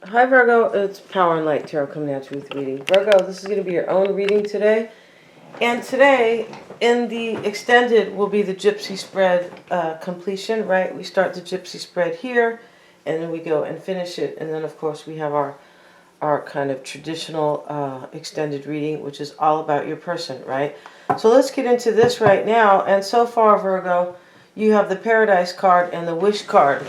Hi Virgo, it's Power and Light Tarot coming at you with reading. Virgo, this is going to be your own reading today. And today, in the extended, will be the Gypsy Spread completion, right? We start the Gypsy Spread here, and then we go and finish it. And then, of course, we have our kind of traditional extended reading, which is all about your person, right? So let's get into this right now. And so far, Virgo, you have the Paradise card and the Wish card.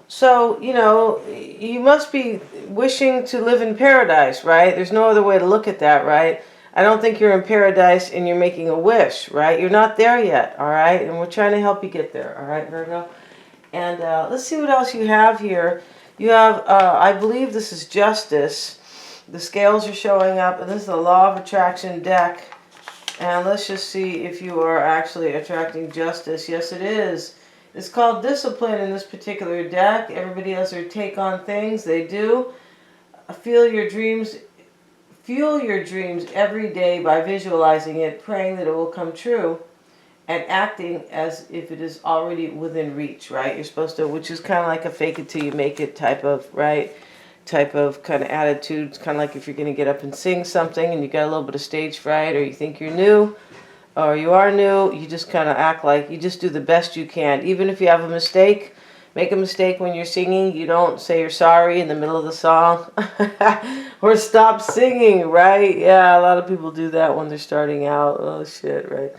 So, you know, you must be wishing to live in paradise, right? There's no other way to look at that, right? I don't think you're in paradise and you're making a wish, right? You're not there yet, all right? And we're trying to help you get there, all right, Virgo? And let's see what else you have here. You have, I believe this is Justice. The scales are showing up, and this is the Law of Attraction deck. And let's just see if you are actually attracting justice. Yes, it is. It's called Discipline in this particular deck. Everybody has their take on things. They do. Feel your dreams. Fuel your dreams every day by visualizing it, praying that it will come true, and acting as if it is already within reach, right? You're supposed to, which is kind of like a fake it till you make it type of, right? Type of kind of attitude. It's kind of like if you're going to get up and sing something and you got a little bit of stage fright, or you think you're new, or you are new, you just kind of act like you just do the best you can. Even if you have a mistake, make a mistake when you're singing, you don't say you're sorry in the middle of the song or stop singing, right? Yeah, a lot of people do that when they're starting out. Oh, shit, right?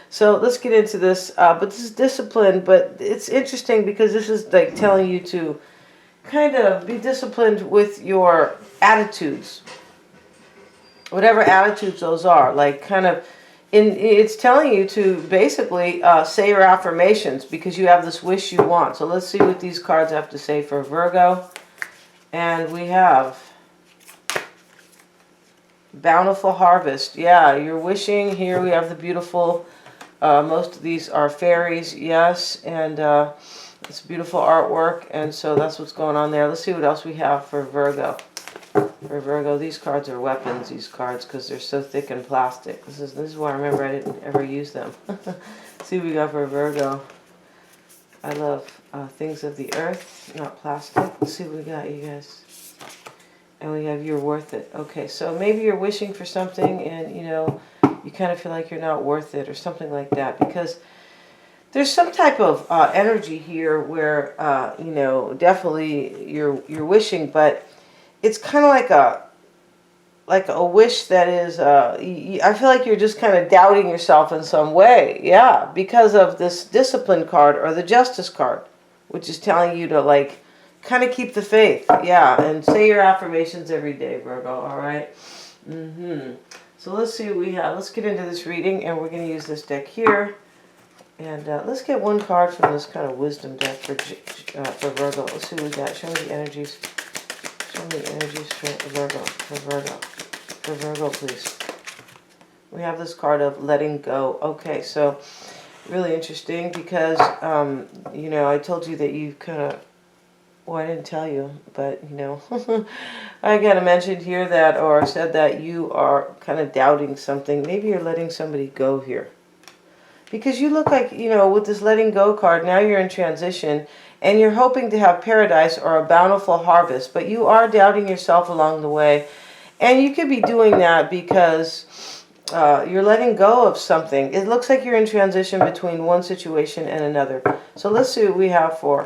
So let's get into this. But this is discipline, but it's interesting because this is like telling you to kind of be disciplined with your attitudes, whatever attitudes those are, like kind of it's telling you to basically say your affirmations because you have this wish you want. So let's see what these cards have to say for Virgo. And we have Bountiful Harvest. Yeah, you're wishing. Here we have the beautiful, most of these are fairies, yes, and it's beautiful artwork, and so that's what's going on there. Let's see what else we have for Virgo. For Virgo, these cards are weapons, these cards, because they're so thick and plastic. This is why I remember I didn't ever use them. See what we got for Virgo. I love things of the earth, not plastic. Let's see what we got, you guys. And we have you're worth it. Okay, so maybe you're wishing for something and, you know, you kind of feel like you're not worth it or something like that, because there's some type of energy here where, you know, definitely you're wishing, but it's kind of like a wish that is, I feel like you're just kind of doubting yourself in some way. Yeah, because of this Discipline card or the Justice card, which is telling you to like kind of keep the faith. Yeah, and say your affirmations every day, Virgo, all right? So let's see what we have. Let's get into this reading, and we're going to use this deck here. And let's get one card from this kind of wisdom deck for Virgo. Let's see what we got. Show me the energies. Show me the energies for Virgo. For Virgo, please. We have this card of letting go. Okay, so really interesting because, you know, I told you that you kind of, well, I didn't tell you, but, you know, I kind of mentioned here that, or said that you are kind of doubting something. Maybe you're letting somebody go here. Because you look like, you know, with this letting go card, now you're in transition and you're hoping to have paradise or a bountiful harvest, but you are doubting yourself along the way. And you could be doing that because you're letting go of something. It looks like you're in transition between one situation and another. So let's see what we have for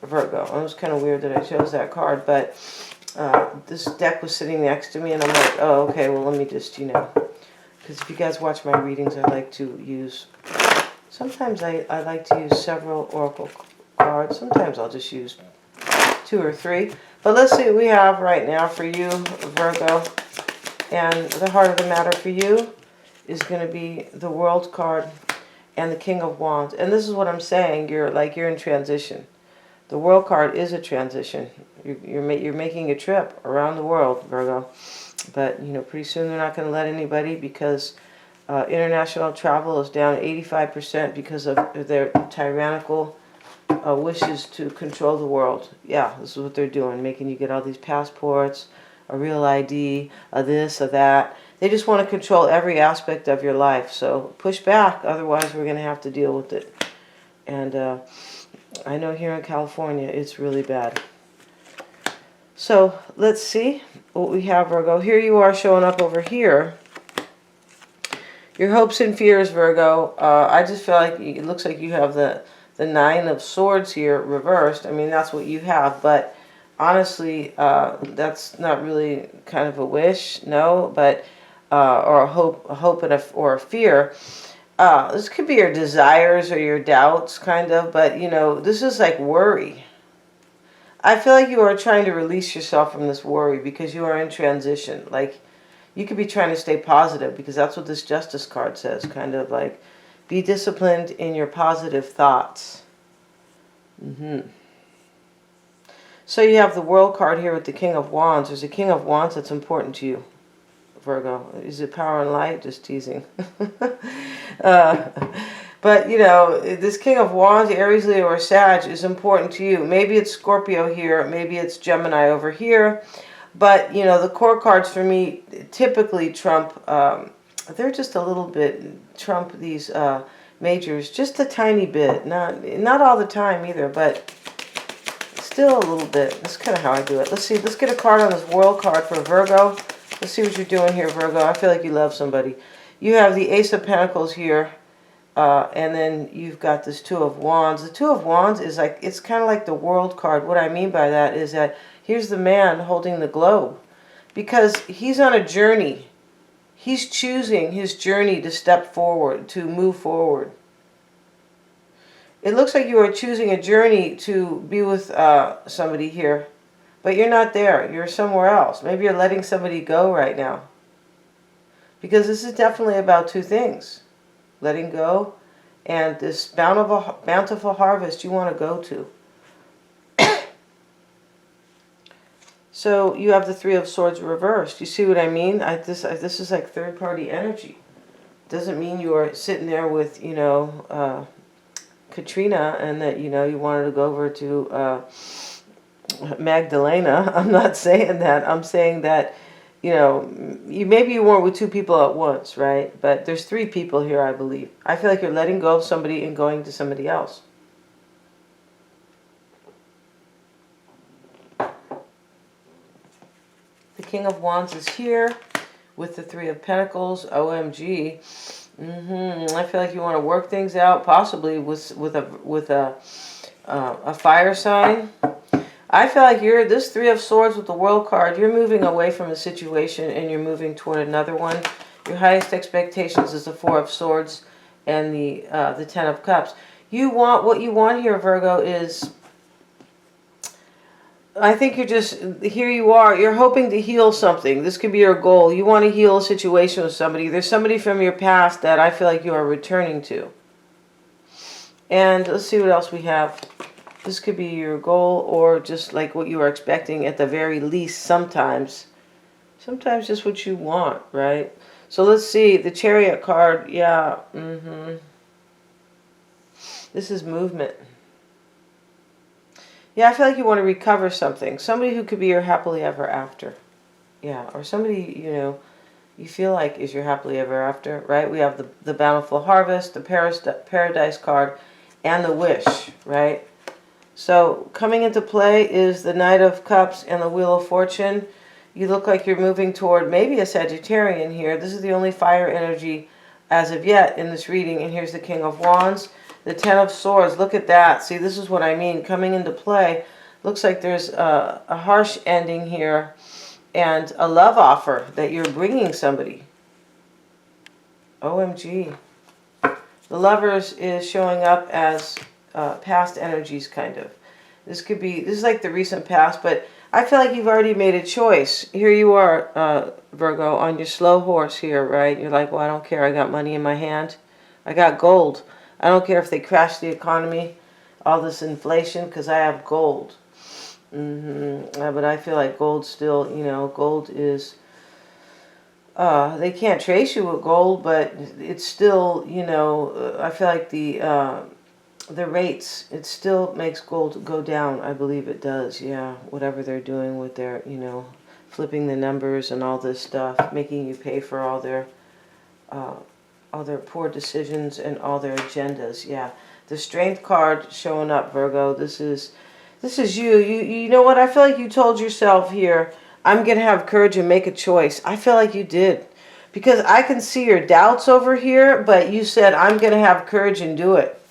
Virgo. It was kind of weird that I chose that card, but this deck was sitting next to me and I'm like, oh, okay, well, let me just, you know. Because if you guys watch my readings, I like to use, sometimes I like to use several oracle cards. Sometimes I'll just use 2 or 3. But let's see what we have right now for you, Virgo. And the heart of the matter for you is going to be the World card and the King of Wands. And this is what I'm saying. You're in transition. The World card is a transition. You're making a trip around the world, Virgo. But, you know, pretty soon they're not going to let anybody because international travel is down 85% because of their tyrannical wishes to control the world. Yeah, this is what they're doing, making you get all these passports, a real ID, a this, a that. They just want to control every aspect of your life. So push back, otherwise we're going to have to deal with it. And I know here in California it's really bad. So let's see what we have, Virgo. Here you are showing up over here. Your hopes and fears, Virgo. I just feel like it looks like you have the Nine of Swords here reversed. I mean, that's what you have, but honestly, that's not really kind of a wish, no, but or a hope and or a fear. This could be your desires or your doubts, kind of, but you know, this is like worry. I feel like you are trying to release yourself from this worry because you are in transition. Like, you could be trying to stay positive because that's what this Justice card says. Kind of like, be disciplined in your positive thoughts. So you have the World card here with the King of Wands. There's a King of Wands that's important to you, Virgo. Is it power and light? Just teasing. But, you know, this King of Wands, Aries, Leo, or Sag is important to you. Maybe it's Scorpio here. Maybe it's Gemini over here. But, you know, the core cards for me typically trump, they're just a little bit, trump these majors just a tiny bit. Not all the time either, but still a little bit. That's kind of how I do it. Let's see. Let's get a card on this World card for Virgo. Let's see what you're doing here, Virgo. I feel like you love somebody. You have the Ace of Pentacles here. And then you've got this Two of Wands. The Two of Wands is like, it's kind of like the World card. What I mean by that is that here's the man holding the globe. Because he's on a journey. He's choosing his journey to step forward, to move forward. It looks like you are choosing a journey to be with somebody here. But you're not there. You're somewhere else. Maybe you're letting somebody go right now. Because this is definitely about two things. Letting go, and this bountiful harvest you want to go to. So you have the Three of Swords reversed. You see what I mean? This is like third-party energy. Doesn't mean you are sitting there with, you know, Katrina, and that, you know, you wanted to go over to Magdalena. I'm not saying that. I'm saying that, you know, maybe you weren't with two people at once, right? But there's three people here, I believe. I feel like you're letting go of somebody and going to somebody else. The King of Wands is here with the Three of Pentacles. OMG. I feel like you want to work things out, possibly with a fire sign. I feel like this Three of Swords with the World card, you're moving away from a situation and you're moving toward another one. Your highest expectations is the Four of Swords and the Ten of Cups. What you want here, Virgo, is, I think you're just, here you are, you're hoping to heal something. This could be your goal. You want to heal a situation with somebody. There's somebody from your past that I feel like you are returning to. And let's see what else we have. This could be your goal, or just like what you are expecting at the very least sometimes. Sometimes just what you want, right? So let's see. The Chariot card, yeah. This is movement. Yeah, I feel like you want to recover something. Somebody who could be your happily ever after. Yeah, or somebody, you know, you feel like is your happily ever after, right? We have the Bountiful Harvest, the Paradise card, and the Wish, right? So coming into play is the Knight of Cups and the Wheel of Fortune. You look like you're moving toward maybe a Sagittarian here. This is the only fire energy as of yet in this reading. And here's the King of Wands, the Ten of Swords. Look at that. See, this is what I mean. Coming into play, looks like there's a harsh ending here and a love offer that you're bringing somebody. OMG. The Lovers is showing up as past energies, kind of. This is like the recent past, but I feel like you've already made a choice. Here you are, Virgo, on your slow horse here, right? You're like, well, I don't care. I got money in my hand. I got gold. I don't care if they crash the economy, all this inflation, because I have gold. But I feel like gold still, you know, gold is, they can't trace you with gold, but it's still, you know, I feel like the rates, it still makes gold go down. I believe it does, yeah. Whatever they're doing with their, you know, flipping the numbers and all this stuff, making you pay for all their poor decisions and all their agendas, yeah. The Strength card showing up, Virgo. This is This is you. You know what? I feel like you told yourself here, I'm going to have courage and make a choice. I feel like you did. Because I can see your doubts over here, but you said, I'm going to have courage and do it.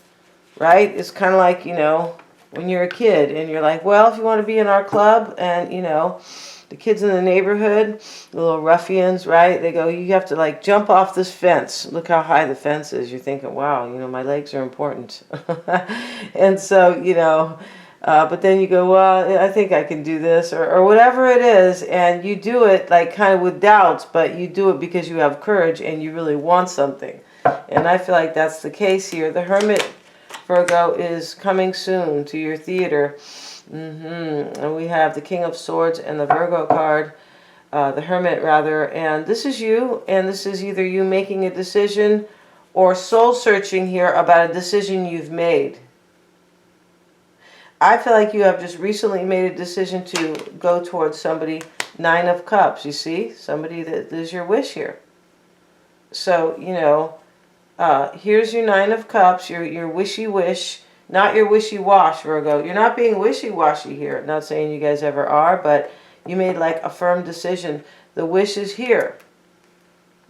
Right? It's kind of like, you know, when you're a kid and you're like, well, if you want to be in our club, and, you know, the kids in the neighborhood, the little ruffians, right? They go, you have to like jump off this fence. Look how high the fence is. You're thinking, wow, you know, my legs are important. And so, you know, but then you go, well, I think I can do this, or whatever it is. And you do it like kind of with doubts, but you do it because you have courage and you really want something. And I feel like that's the case here. The Hermit, Virgo, is coming soon to your theater. And we have the King of Swords and the Virgo card, the Hermit rather, and this is you, and this is either you making a decision or soul searching here about a decision you've made. I feel like you have just recently made a decision to go towards somebody. 9 of Cups, you see? Somebody that is your wish here. So, you know, here's your 9 of Cups, your wishy wish. Not your wishy-wash, Virgo. You're not being wishy-washy here. Not saying you guys ever are, but you made like a firm decision. The wish is here.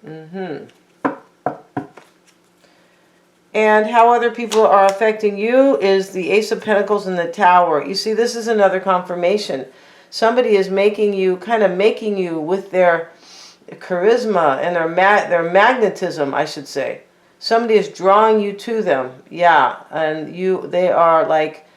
And how other people are affecting you is the Ace of Pentacles and the Tower. You see, this is another confirmation. Somebody is making you, kind of making you with their charisma and their magnetism, I should say. Somebody is drawing you to them, yeah, and they are like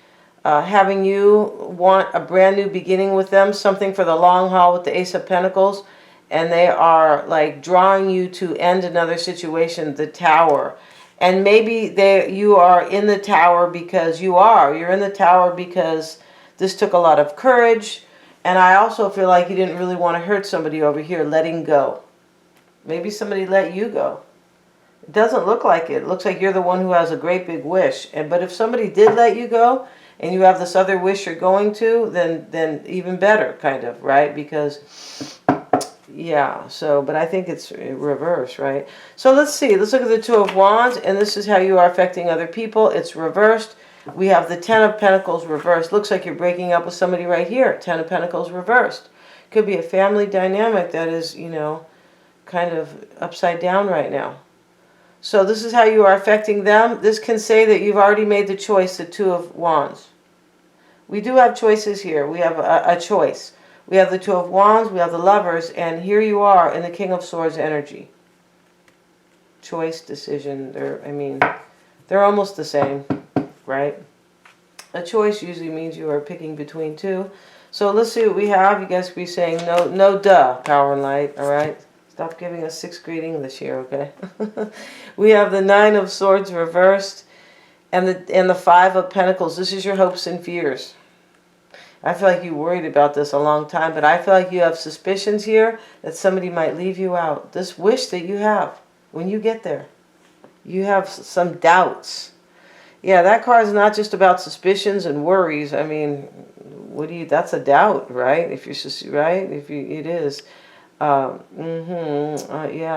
having you want a brand new beginning with them, something for the long haul with the Ace of Pentacles, and they are like drawing you to end another situation, the Tower. And maybe you are in the Tower because you're in the Tower because this took a lot of courage, and I also feel like you didn't really want to hurt somebody over here, letting go. Maybe somebody let you go. It doesn't look like it. It looks like you're the one who has a great big wish. But if somebody did let you go and you have this other wish you're going to, then even better, kind of, right? Because, yeah, so, but I think it's reverse, right? So let's see. Let's look at the 2 of Wands, and this is how you are affecting other people. It's reversed. We have the 10 of Pentacles reversed. Looks like you're breaking up with somebody right here. 10 of Pentacles reversed. Could be a family dynamic that is, you know, kind of upside down right now. So this is how you are affecting them. This can say that you've already made the choice, the 2 of Wands. We do have choices here. We have a choice. We have the 2 of Wands, we have the Lovers, and here you are in the King of Swords energy. Choice, decision, they're almost the same, right? A choice usually means you are picking between two. So let's see what we have. You guys could be saying no duh, power and light, all right? Stop giving us 6th grade English here, okay? We have the 9 of Swords reversed and the 5 of Pentacles. This is your hopes and fears. I feel like you worried about this a long time, but I feel like you have suspicions here that somebody might leave you out. This wish that you have, when you get there, you have some doubts. Yeah, that card is not just about suspicions and worries. I mean, that's a doubt, right? If you're just, right? It is. Yeah,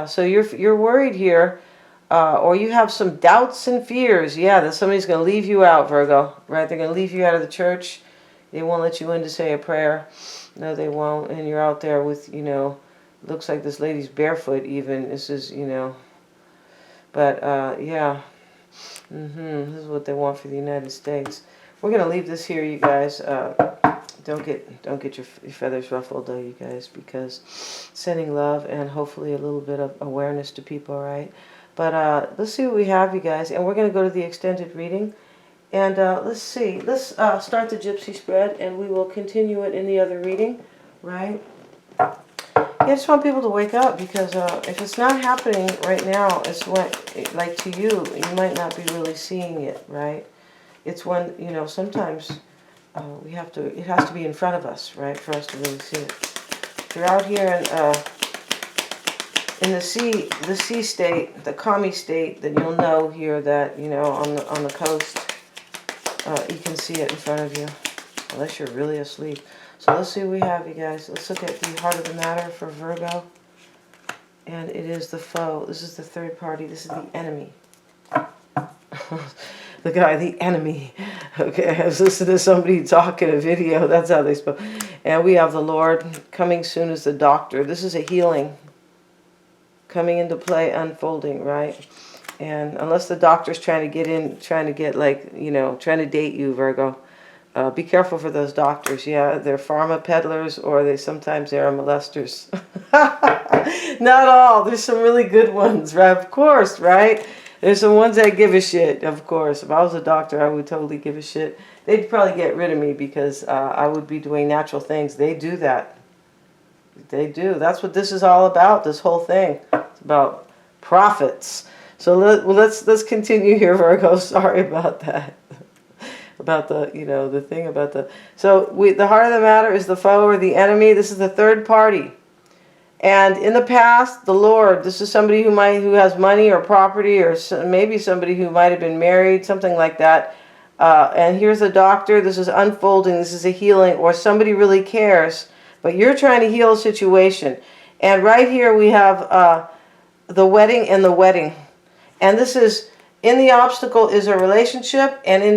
so you're worried here, or you have some doubts and fears. Yeah, that somebody's going to leave you out, Virgo, right? They're going to leave you out of the church. They won't let you in to say a prayer. No, they won't. And you're out there with, looks like this lady's barefoot even. This is, but yeah. This is what they want for the United States. We're going to leave this here, you guys. Don't get your feathers ruffled, though, you guys, because sending love and hopefully a little bit of awareness to people, right? But let's see what we have, you guys. And we're going to go to the extended reading. And let's see. Let's start the Gypsy spread, and we will continue it in the other reading, right? Yeah, I just want people to wake up, because if it's not happening right now, it's like to you, you might not be really seeing it, right? It's when, sometimes it has to be in front of us, right, for us to really see it. If you're out here in the sea state, the commie state, then you'll know here that, on the coast, you can see it in front of you, unless you're really asleep. So let's see what we have, you guys. Let's look at the heart of the matter for Virgo. And it is the foe. This is the third party. This is the enemy. The guy, the enemy. Okay, I was listening to somebody talk in a video. That's how they spoke. And we have the Lord coming soon as the doctor. This is a healing coming into play, unfolding, right? And unless the doctor's trying to get in, trying to get like, you know, trying to date you, Virgo, be careful for those doctors. Yeah, they're pharma peddlers, or sometimes they're molesters. Not all. There's some really good ones, right? Of course, right? There's some ones that give a shit, of course. If I was a doctor, I would totally give a shit. They'd probably get rid of me because I would be doing natural things. They do that. They do. That's what this is all about, this whole thing. It's about profits. So let's continue here, Virgo. Sorry about that. About the, you know, the thing about the... So the heart of the matter is the foe or the enemy. This is the third party. And in the past, the Lord, this is somebody who has money or property, or maybe somebody who might have been married, something like that. And here's a doctor. This is unfolding. This is a healing, or somebody really cares, but you're trying to heal a situation. And right here we have the wedding and the wedding. And this is, in the obstacle is a relationship, and in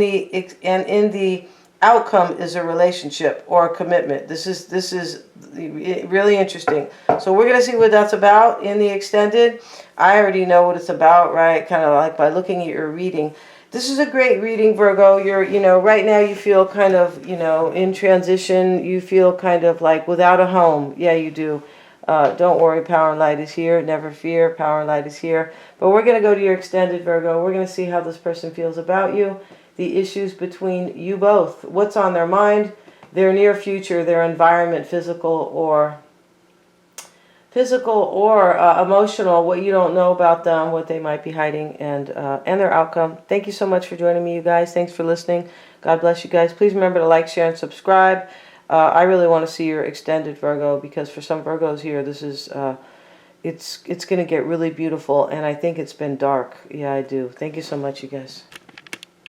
the outcome is a relationship or a commitment. This is really interesting. So we're going to see what that's about in the extended. I already know what it's about, right? Kind of like by looking at your reading. This is a great reading, Virgo. You're, you know, right now you feel kind of, you know, in transition. You feel kind of like without a home. Yeah, you do. Don't worry, power and light is here. Never fear, power and light is here. But we're going to go to your extended, Virgo. We're going to see how this person feels about you. The issues between you both. What's on their mind, their near future, their environment, physical or emotional, what you don't know about them, what they might be hiding, and their outcome. Thank you so much for joining me, you guys. Thanks for listening. God bless you guys. Please remember to like, share, and subscribe. I really want to see your extended, Virgo, because for some Virgos here, this is, it's going to get really beautiful, and I think it's been dark. Yeah, I do. Thank you so much, you guys.